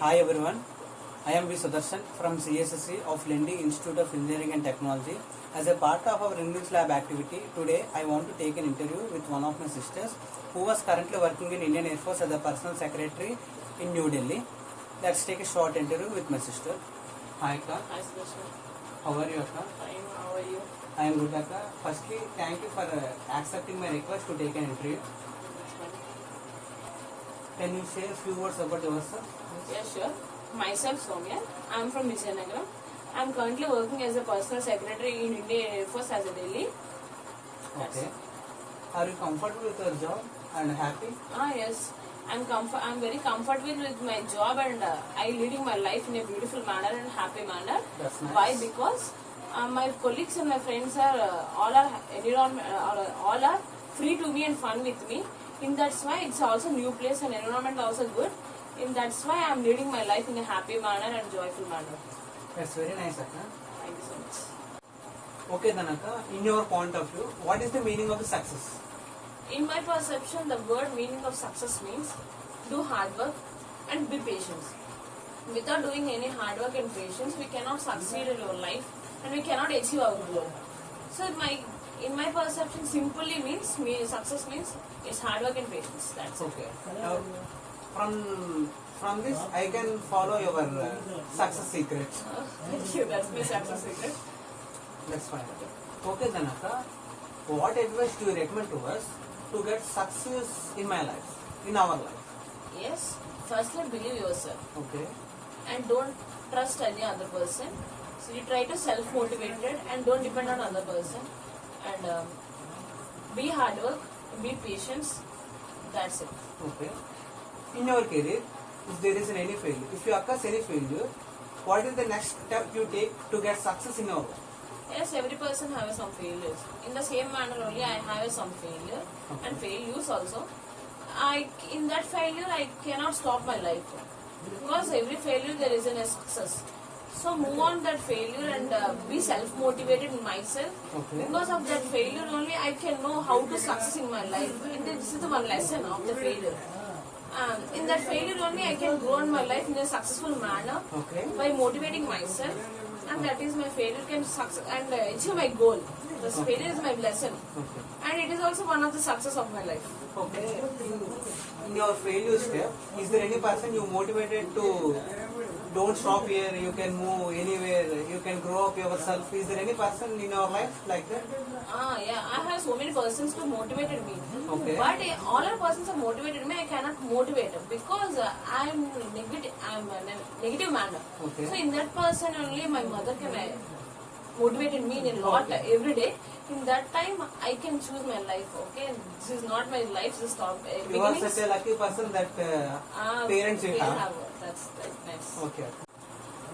Hi everyone, I am V. Sudarshan from CSSC of Lendi Institute of Engineering and Technology. As a part of our English lab activity, today I want to take an interview with one of my sisters who was currently working in Indian Air Force as a personal secretary in New Delhi. Let's take a short interview with my sister. Hi Akka. Hi Sudarshan. How are you Akka? Fine, how are you? I am good Akka. Firstly, thank you for accepting my request to take an interview. That's fine. Can you say a few words about yourself? Yeah, sure. Myself, Soumya. I am from Vijayanagaram. I am currently working as a personal secretary in Indian Air Force as a Delhi. Okay. Are you comfortable with your job and happy? Yes. I'm very comfortable with my job and I leading my life in a beautiful manner and happy manner. That's nice. Why? Because my colleagues and my friends are all are free to me and fun with me. In that's why it's also new place and environment also good. In that's why I'm leading my life in a happy manner and joyful manner. That's very nice, Akka. Thank you so much. Okay, then, Akka, in your point of view, what is the meaning of the success? In my perception, the word meaning of success means do hard work and be patient. Without doing any hard work and patience, we cannot succeed in our life and we cannot achieve our goal. So, in my perception, simply means success means it's hard work and patience. That's it. Okay. Now, from this, I can follow your success secrets. Thank you. That's my success secret. That's fine. Okay, then, Akka, what advice do you recommend to us to get success in my life, in our life? Yes. Firstly, believe yourself Okay. and don't trust any other person. So you try to self-motivated and don't depend on other person. And be hard work, be patient. That's it. Okay. In your career, if there is any failure, if you occurs any failure, what is the next step you take to get success in your life? Yes, every person has some failures. In the same manner only, I have some failure and failures also. In that failure, I cannot stop my life because every failure there is a success. So move on that failure and be self-motivated in myself. Okay. Because of that failure only, I can know how to success in my life. And this is the one lesson of the failure. In that failure only, I can grow in my life in a successful manner Okay. by motivating myself. And that is my failure can success and achieve my goal. The failure is my lesson. Okay. And it is also one of the success of my life. Okay. In your failure step, is there any person you motivated to don't stop here, you can move anywhere, you can grow up yourself? Is there any person in your life like that? Yeah, I have so many persons to motivated me. Okay. But all our persons have motivated me, I cannot motivate them because I'm a negative manner. Okay. So in that person only my mother can motivated me in a lot every day. In that time I can choose my life. Okay, this is not my life. This is stop. You are such a lucky person that parents you have. That's nice. Okay.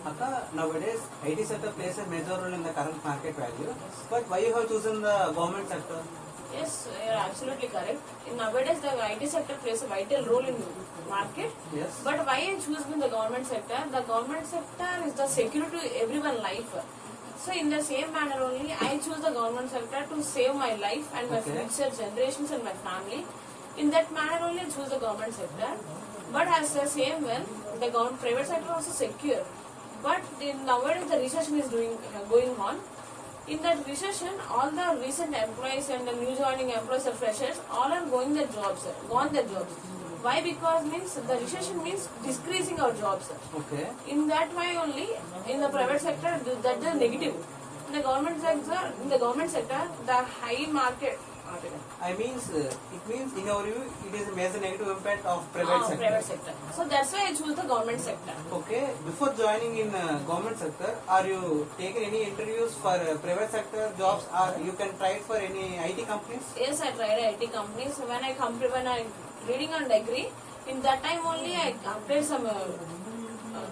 Akka, nowadays IT sector plays a major role in the current market value. But why you have chosen the government sector? Yes, you are absolutely correct. Nowadays, the IT sector plays a vital role in market. Yes. But why I choose the government sector? The government sector is the security to everyone's life. So in the same manner only, I choose the government sector to save my life and my future generations and my family. In that manner only, I choose the government sector. But as the same way, the private sector also secure. But nowadays the recession is going on. In that recession, all the recent employees and the new joining employees or freshers, all are gone their jobs. Why? Because means the recession means decreasing our jobs. Okay. In that way only, in the private sector, that is negative. In the government sector, the high market. I means it means in your view it is a major negative impact of private sector. Private sector. So that's why I choose the government sector. Okay. Before joining in government sector, are you taking any interviews for private sector jobs, or you can try for any IT companies? Yes, I tried IT companies. When I reading on degree, in that time only I applied some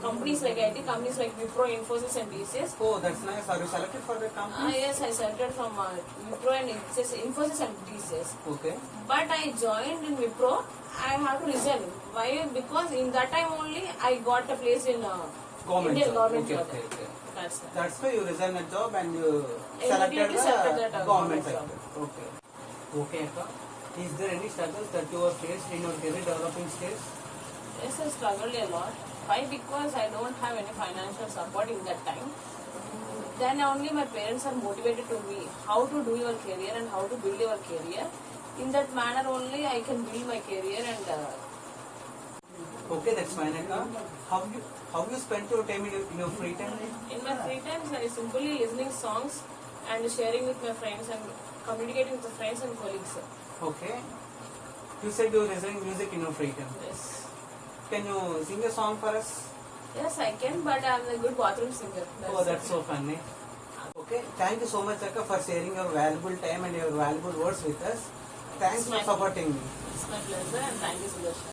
companies like IT companies like Wipro, Infosys and TCS. Oh, that's nice. Are you selected for the company? Yes, I selected from Wipro and Infosys and TCS. Okay. But I joined in Wipro. I have to resign. Why? Because in that time only I got a place in Indian government job. Okay. That's why you resigned a job and you Immediately selected the government job. sector. Okay. Okay, Akka. Is there any struggles that you have faced in your career developing stage? Yes, I struggled a lot. Why? Because I don't have any financial support in that time. Then only my parents are motivated to me how to do your career and how to build your career. In that manner only I can build my career and Okay, that's fine. And how you spend your time in your free time? in my free times I simply listening songs and sharing with my friends and communicating with the friends and colleagues. Okay. You said you're listening music in your free time. Yes. Can you sing a song for us? Yes, I can, but I'm a good bathroom singer. Oh, that's so funny. Okay, thank you so much, Akka, for sharing your valuable time and your valuable words with us. Thanks for supporting me. It's my pleasure and thank you, Sudarshan.